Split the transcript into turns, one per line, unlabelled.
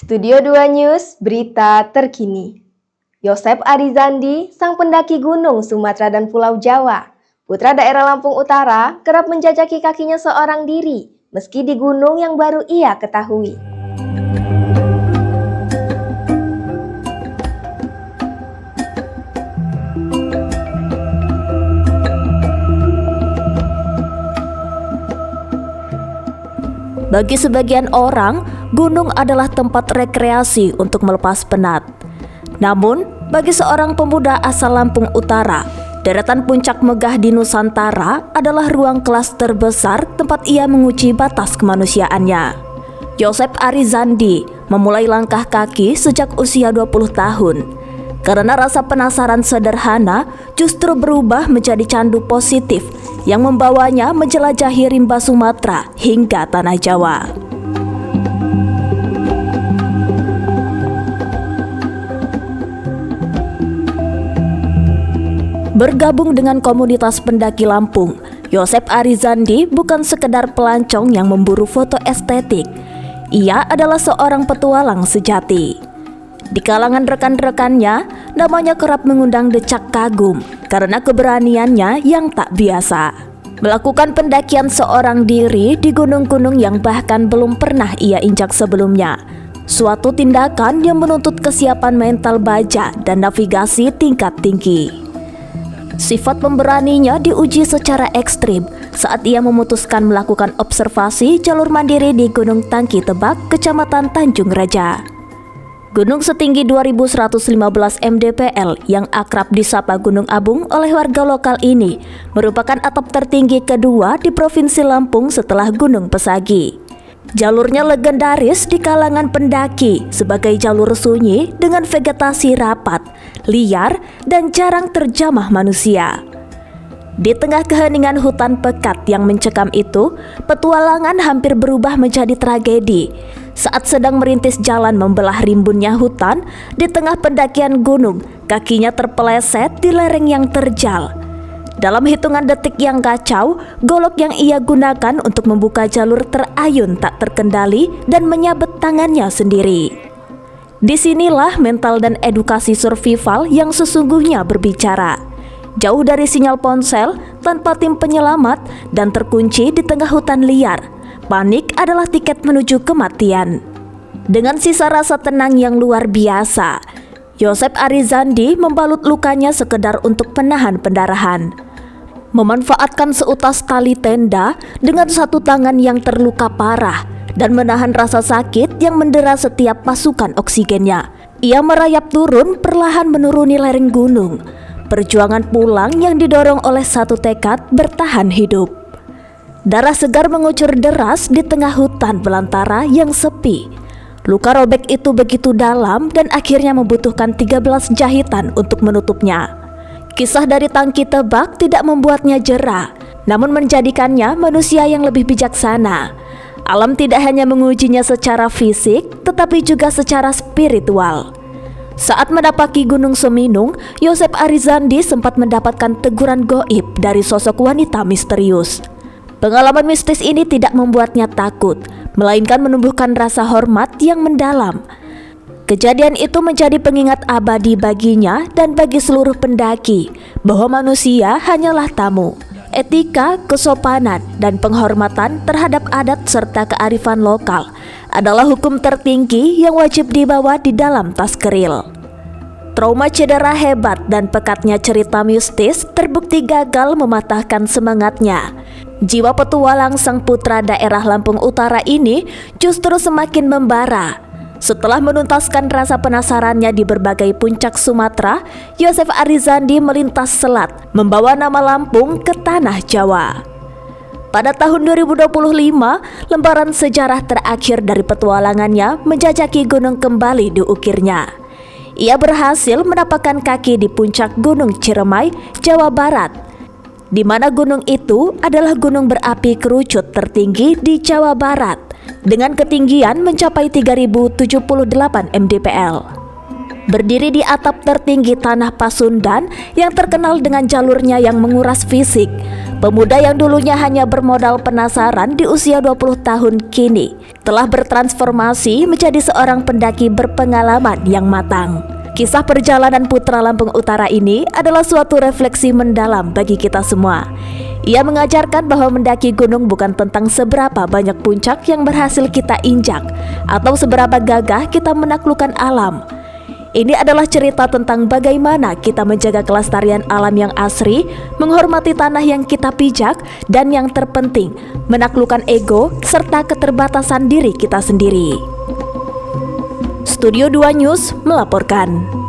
Studio 2 News, berita terkini. Yosep Arizandi, sang pendaki gunung Sumatera dan Pulau Jawa, putra daerah Lampung Utara, kerap menjajaki kakinya seorang diri, meski di gunung yang baru ia ketahui.
Bagi sebagian orang, gunung adalah tempat rekreasi untuk melepas penat. Namun, bagi seorang pemuda asal Lampung Utara, deretan puncak megah di Nusantara adalah ruang kelas terbesar tempat ia menguji batas kemanusiaannya. Yosep Arizandi memulai langkah kaki sejak usia 20 tahun. Karena rasa penasaran sederhana justru berubah menjadi candu positif yang membawanya menjelajahi rimba Sumatera hingga tanah Jawa. Bergabung dengan komunitas pendaki Lampung, Yosep Arizandi bukan sekedar pelancong yang memburu foto estetik. Ia adalah seorang petualang sejati. Di kalangan rekan-rekannya, namanya kerap mengundang decak kagum karena keberaniannya yang tak biasa. Melakukan pendakian seorang diri di gunung-gunung yang bahkan belum pernah ia injak sebelumnya. Suatu tindakan yang menuntut kesiapan mental baja dan navigasi tingkat tinggi. Sifat pemberaninya diuji secara ekstrim saat ia memutuskan melakukan observasi jalur mandiri di Gunung Tangki Tebak, Kecamatan Tanjung Raja. Gunung setinggi 2115 mdpl yang akrab disapa Gunung Abung oleh warga lokal ini merupakan atap tertinggi kedua di Provinsi Lampung setelah Gunung Pesagi. Jalurnya legendaris di kalangan pendaki sebagai jalur sunyi dengan vegetasi rapat, liar, dan jarang terjamah manusia. Di tengah keheningan hutan pekat yang mencekam itu, petualangan hampir berubah menjadi tragedi. Saat sedang merintis jalan membelah rimbunnya hutan, di tengah pendakian gunung, kakinya terpeleset di lereng yang terjal. Dalam hitungan detik yang kacau, golok yang ia gunakan untuk membuka jalur terayun tak terkendali dan menyabet tangannya sendiri. Disinilah mental dan edukasi survival yang sesungguhnya berbicara. Jauh dari sinyal ponsel, tanpa tim penyelamat, dan terkunci di tengah hutan liar, panik adalah tiket menuju kematian. Dengan sisa rasa tenang yang luar biasa, Yosep Arizandi membalut lukanya sekedar untuk menahan pendarahan. Memanfaatkan seutas tali tenda dengan satu tangan yang terluka parah dan menahan rasa sakit yang mendera setiap pasukan oksigennya. Ia merayap turun perlahan menuruni lereng gunung. Perjuangan pulang yang didorong oleh satu tekad bertahan hidup. Darah segar mengucur deras di tengah hutan belantara yang sepi. Luka robek itu begitu dalam dan akhirnya membutuhkan 13 jahitan untuk menutupnya. Kisah dari Tangki Tebak tidak membuatnya jera, namun menjadikannya manusia yang lebih bijaksana. Alam tidak hanya mengujinya secara fisik, tetapi juga secara spiritual. Saat mendapati Gunung Seminung, Yosep Arizandi sempat mendapatkan teguran goib dari sosok wanita misterius. Pengalaman mistis ini tidak membuatnya takut, melainkan menumbuhkan rasa hormat yang mendalam. Kejadian itu menjadi pengingat abadi baginya dan bagi seluruh pendaki bahwa manusia hanyalah tamu. Etika, kesopanan, dan penghormatan terhadap adat serta kearifan lokal adalah hukum tertinggi yang wajib dibawa di dalam tas keril. Trauma cedera hebat dan pekatnya cerita mistis terbukti gagal mematahkan semangatnya. Jiwa petualang sang putra daerah Lampung Utara ini justru semakin membara. Setelah menuntaskan rasa penasarannya di berbagai puncak Sumatera, Yosep Arizandi melintas selat, membawa nama Lampung ke tanah Jawa. Pada tahun 2025, lembaran sejarah terakhir dari petualangannya menjajaki gunung kembali diukirnya. Ia berhasil menapakkan kaki di puncak Gunung Ciremai, Jawa Barat, di mana gunung itu adalah gunung berapi kerucut tertinggi di Jawa Barat, dengan ketinggian mencapai 3078 mdpl. Berdiri di atap tertinggi tanah Pasundan yang terkenal dengan jalurnya yang menguras fisik, Pemuda yang dulunya hanya bermodal penasaran di usia 20 tahun kini telah bertransformasi menjadi seorang pendaki berpengalaman yang matang. Kisah perjalanan putra Lampung Utara ini adalah suatu refleksi mendalam bagi kita semua. Ia mengajarkan bahwa mendaki gunung bukan tentang seberapa banyak puncak yang berhasil kita injak atau seberapa gagah kita menaklukkan alam. Ini adalah cerita tentang bagaimana kita menjaga kelestarian alam yang asri, menghormati tanah yang kita pijak, dan yang terpenting, menaklukkan ego serta keterbatasan diri kita sendiri. Studio 2 News melaporkan.